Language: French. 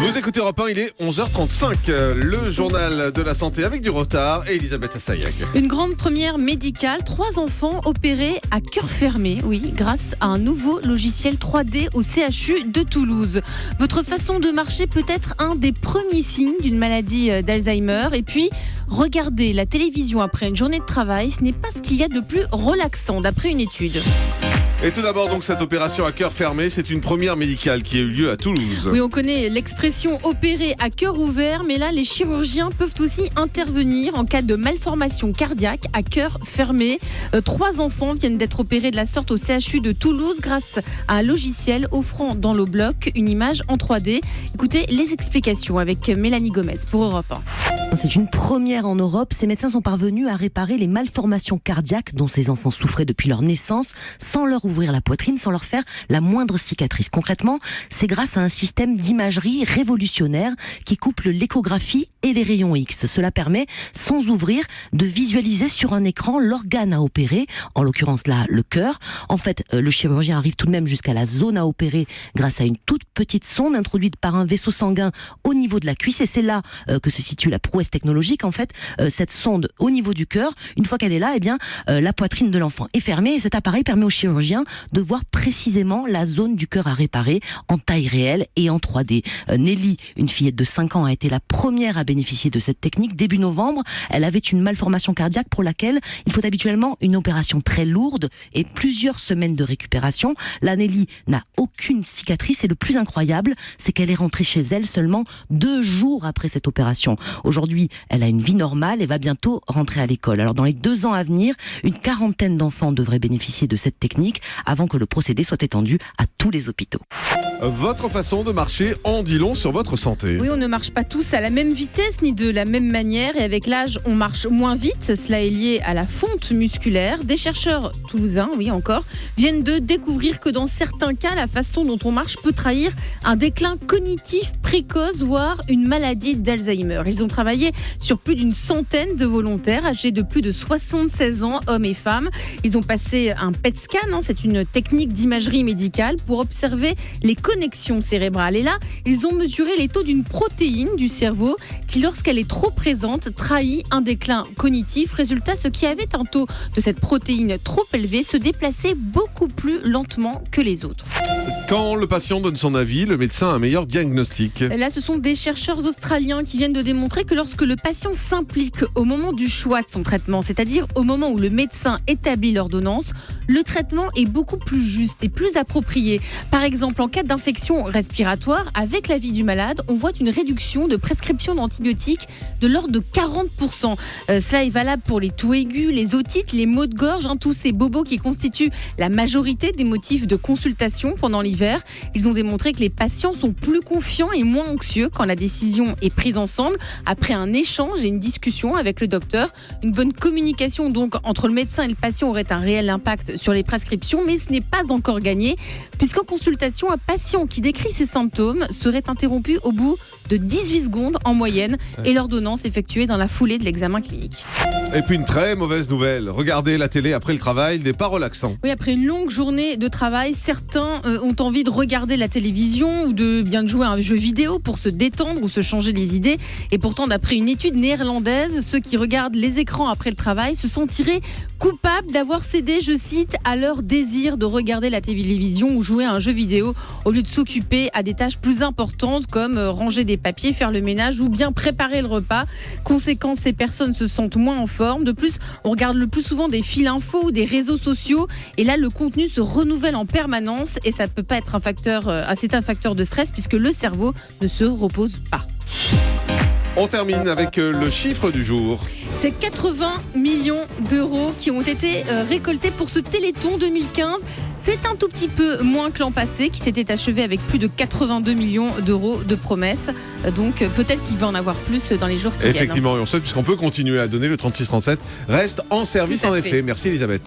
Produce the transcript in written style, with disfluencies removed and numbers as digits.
Vous écoutez Europe 1, il est 11h35, le journal de la santé avec du retard et Elisabeth Assayag. Une grande première médicale, 3 enfants opérés à cœur fermé, oui, grâce à un nouveau logiciel 3D au CHU de Toulouse. Votre façon de marcher peut être un des premiers signes d'une maladie d'Alzheimer. Et puis, regarder la télévision après une journée de travail, ce n'est pas ce qu'il y a de plus relaxant, d'après une étude. Et tout d'abord, donc, cette opération à cœur fermé, c'est une première médicale qui a eu lieu à Toulouse. Oui, on connaît l'expression opérer à cœur ouvert, mais là, les chirurgiens peuvent aussi intervenir en cas de malformation cardiaque à cœur fermé. 3 enfants viennent d'être opérés de la sorte au CHU de Toulouse grâce à un logiciel offrant dans le bloc une image en 3D. Écoutez les explications avec Mélanie Gomez pour Europe 1. C'est une première en Europe. Ces médecins sont parvenus à réparer les malformations cardiaques dont ces enfants souffraient depuis leur naissance sans leur ouvrir la poitrine, sans leur faire la moindre cicatrice. Concrètement, c'est grâce à un système d'imagerie révolutionnaire qui couple l'échographie et les rayons X. Cela permet, sans ouvrir, de visualiser sur un écran l'organe à opérer, en l'occurrence là, le cœur. En fait, le chirurgien arrive tout de même jusqu'à la zone à opérer grâce à une toute petite sonde introduite par un vaisseau sanguin au niveau de la cuisse. Et c'est là que se situe la prouesse technologique. En fait, cette sonde au niveau du cœur, une fois qu'elle est là, la poitrine de l'enfant est fermée et cet appareil permet au chirurgien de voir précisément la zone du cœur à réparer en taille réelle et en 3D. Nelly, une fillette de 5 ans, a été la première à bénéficier de cette technique. Début novembre, elle avait une malformation cardiaque pour laquelle il faut habituellement une opération très lourde et plusieurs semaines de récupération. Là, Nelly n'a aucune cicatrice et le plus incroyable, c'est qu'elle est rentrée chez elle seulement 2 jours après cette opération. Aujourd'hui, elle a une vie normale et va bientôt rentrer à l'école. Alors, dans les 2 ans à venir, une 40aine d'enfants devraient bénéficier de cette technique avant que le procédé soit étendu à tous les hôpitaux. Votre façon de marcher en dit long sur votre santé. Oui, on ne marche pas tous à la même vitesse ni de la même manière et avec l'âge, on marche moins vite. Cela est lié à la fonte musculaire. Des chercheurs toulousains, oui encore, viennent de découvrir que dans certains cas, la façon dont on marche peut trahir un déclin cognitif précoce, voire une maladie d'Alzheimer. Ils ont travaillé sur plus d'une centaine de volontaires âgés de plus de 76 ans, hommes et femmes. Ils ont passé un PET scan, c'est une technique d'imagerie médicale pour observer les connexions cérébrales. Et là, ils ont mesuré les taux d'une protéine du cerveau qui, lorsqu'elle est trop présente, trahit un déclin cognitif. Résultat, ceux qui avaient un taux de cette protéine trop élevé se déplaçaient beaucoup plus lentement que les autres. Quand le patient donne son avis, le médecin a un meilleur diagnostic. Là, ce sont des chercheurs australiens qui viennent de démontrer que lorsque le patient s'implique au moment du choix de son traitement, c'est-à-dire au moment où le médecin établit l'ordonnance, le traitement est beaucoup plus juste et plus approprié. Par exemple, en cas d'infection respiratoire, avec l'avis du malade, on voit une réduction de prescription d'antibiotiques de l'ordre de 40%. Cela est valable pour les toux aigus, les otites, les maux de gorge, tous ces bobos qui constituent la majorité des motifs de consultation pendant l'hiver. Ils ont démontré que les patients sont plus confiants et moins anxieux quand la décision est prise ensemble, après un échange et une discussion avec le docteur. Une bonne communication donc entre le médecin et le patient aurait un réel impact sur les prescriptions, mais ce n'est pas encore gagné, puisqu'en consultation, un patient qui décrit ses symptômes serait interrompu au bout de 18 secondes en moyenne et l'ordonnance effectuée dans la foulée de l'examen clinique. Et puis une très mauvaise nouvelle, regardez la télé après le travail n'est pas relaxant. Oui, après une longue journée de travail, certains ont envie de regarder la télévision ou de jouer à un jeu vidéo pour se détendre ou se changer les idées. Et pourtant, d'après une étude néerlandaise, ceux qui regardent les écrans après le travail se sentiraient coupables d'avoir cédé, je cite, à leur désir de regarder la télévision ou jouer à un jeu vidéo au lieu de s'occuper à des tâches plus importantes comme ranger des papiers, faire le ménage ou bien préparer le repas. Conséquence, ces personnes se sentent moins en forme. De plus, on regarde le plus souvent des fils infos ou des réseaux sociaux et là, le contenu se renouvelle en permanence et ça peut pas être c'est un facteur de stress puisque le cerveau ne se repose pas. On termine avec le chiffre du jour. C'est 80 millions d'euros qui ont été récoltés pour ce Téléthon 2015. C'est un tout petit peu moins que l'an passé, qui s'était achevé avec plus de 82 millions d'euros de promesses. Donc peut-être qu'il va en avoir plus dans les jours qui viennent. Effectivement, et on sait, puisqu'on peut continuer à donner, le 36-37 reste en service en effet. Merci Elisabeth.